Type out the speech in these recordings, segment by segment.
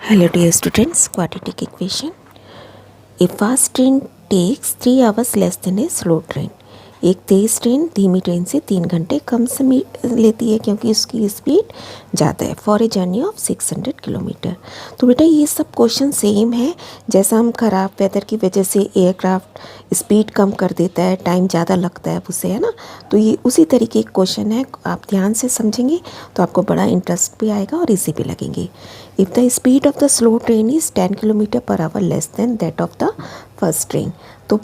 Hello dear students, quadratic equation. A fast train takes 3 hours less than a slow train. एक तेज़ train धीमी train से 3 घंटे कम समय लेती है क्योंकि उसकी स्पीड ज़्यादा है for a journey of 600 kilometre. तो बेटा ये सब क्वेश्चन सेम है। जैसा हम ख़राब वेदर की वजह से एयरक्राफ्ट स्पीड कम कर देता है, टाइम ज़्यादा लगता है उसे, है ना। तो ये उसी तरीके के क्वेश्चन है, आप ध्यान से समझेंगे तो आपको बड़ा इंटरेस्ट भी आएगा और इजी भी लगेंगे। If the speed of the slow train is 10 kilometre per our less than that of the first train, तो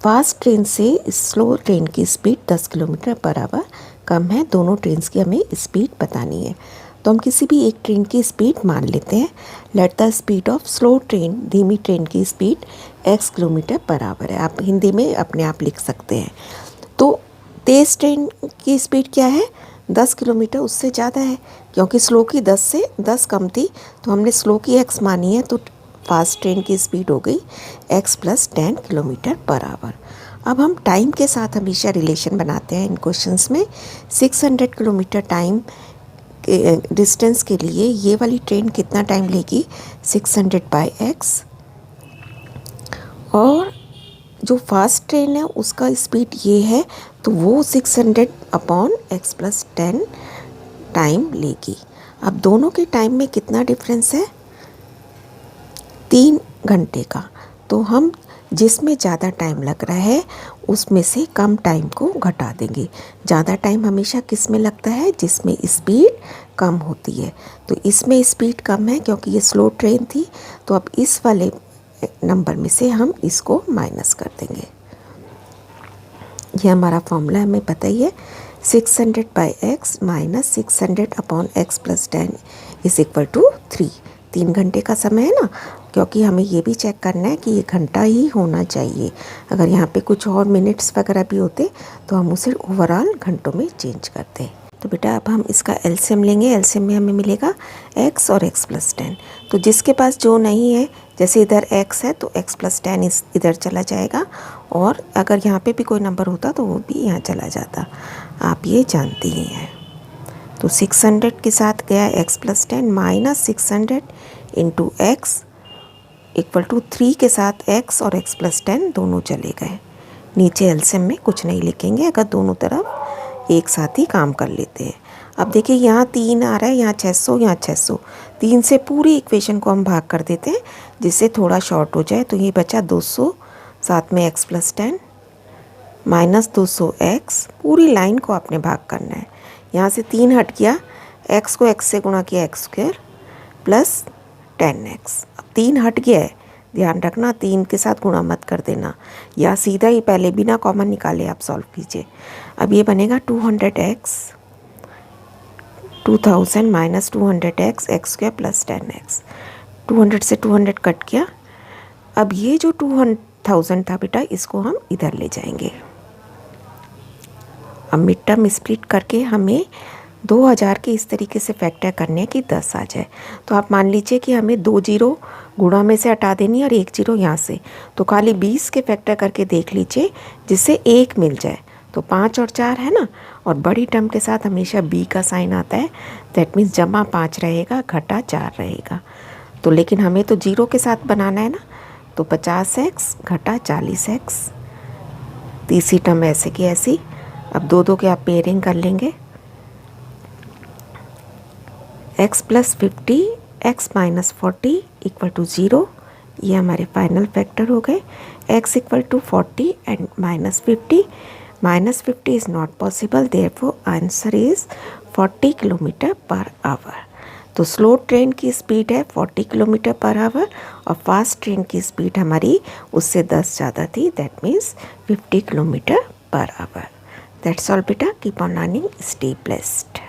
फास्ट ट्रेन से स्लो ट्रेन की स्पीड 10 किलोमीटर पर आवर कम है। दोनों ट्रेन की हमें स्पीड बतानी है। तो हम किसी भी एक ट्रेन की स्पीड मान लेते हैं। Let the speed of slow train, धीमी ट्रेन की speed x kilometre per our है। आप हिंदी में अपने आप लिख सकते हैं। तो तेज़ ट्रेन की स्पीड क्या है? 10 किलोमीटर, उससे ज़्यादा है क्योंकि स्लो की 10 से 10 कम थी, तो हमने स्लो की x मानी है। तो फास्ट ट्रेन की स्पीड हो गई x + 10 किलोमीटर पर आवर। अब हम टाइम के साथ हमेशा रिलेशन बनाते हैं इन क्वेश्चंस में। 600 किलोमीटर टाइम डिस्टेंस के लिए ये वाली ट्रेन कितना टाइम लेगी? 600/x। और जो फास्ट ट्रेन है उसका स्पीड ये है, तो वो 600/x + 10 टाइम लेगी। अब दोनों के टाइम में कितना डिफरेंस है? 3 घंटे का। तो हम जिसमें ज़्यादा टाइम लग रहा है उसमें से कम टाइम को घटा देंगे। ज़्यादा टाइम हमेशा किस में लगता है? जिसमें स्पीड कम होती है। तो इसमें स्पीड कम है क्योंकि ये स्लो ट्रेन थी, तो अब इस वाले नंबर में से हम इसको माइनस कर देंगे। ये हमारा फॉर्मूला हमें पता ही है, 600/x - 600/x + 10 = 3। 3 घंटे का समय है ना, क्योंकि हमें ये भी चेक करना है कि ये घंटा ही होना चाहिए। अगर यहाँ पे कुछ और मिनट्स वगैरह भी होते तो हम उसे ओवरऑल घंटों में चेंज करते। तो बेटा अब हम इसका एलसीएम लेंगे। एलसीएम में हमें मिलेगा x और x + 10। तो जिसके पास जो नहीं है, जैसे इधर x है तो x + 10 इधर चला जाएगा, और अगर यहाँ पे भी कोई नंबर होता तो वो भी यहाँ चला जाता। आप ये जानती ही हैं। तो 600 के साथ गया x + 10 - 600 × x = 3 के साथ x और x + 10 दोनों चले गए। नीचे एलसीएम में कुछ नहीं लिखेंगे अगर दोनों तरफ एक साथ ही काम कर लेते हैं। अब देखिए यहाँ 3 आ रहा है, यहाँ 600, यहाँ 600। 3 से पूरी इक्वेशन को हम भाग कर देते हैं जिससे थोड़ा शॉर्ट हो जाए। तो ये बचा 200, साथ में x + 10 - 200x। पूरी लाइन को आपने भाग करना है। यहाँ से 3 हट गया, x को x से गुणा किया x² + 10x। अब 3 हट गया है, ध्यान रखना 3 के साथ गुणा मत कर देना, या सीधा ही पहले बिना कॉमन निकाले आप सॉल्व कीजिए। अब ये बनेगा 200x, 2000 - 200x x² + 10x। 200 से 200 कट गया। अब ये जो 2000 था बेटा, इसको हम इधर ले जाएंगे। अब मिड टर्म स्प्लिट करके हमें 2000 के इस तरीके से फैक्टर करने की 10 आ जाए। तो आप मान लीजिए कि हमें 2 जीरो गुणा में से हटा देनी है और 1 जीरो यहाँ से। तो खाली 20 के फैक्टर करके देख लीजिए जिससे 1 मिल जाए। तो 5 और 4 है ना, और बड़ी टर्म के साथ हमेशा b का साइन आता है। दैट मीन्स -5 रहेगा, घटा 4 रहेगा। तो लेकिन हमें तो जीरो के साथ बनाना है ना, तो 50x घटा 40x। तीसरी टर्म ऐसे की ऐसी। अब 2 के आप पेयरिंग कर लेंगे। x + 50 x - 40 = 0। ये हमारे फाइनल फैक्टर हो गए। x = 40 and -50 -50 is not possible, therefore answer is 40 kilometre per our. तो स्लो ट्रेन की स्पीड है 40 किलोमीटर पर आवर, और फास्ट ट्रेन की स्पीड हमारी उससे 10 ज़्यादा थी। That means 50 kilometre per hour. That's all बेटा, keep on learning, stay blessed.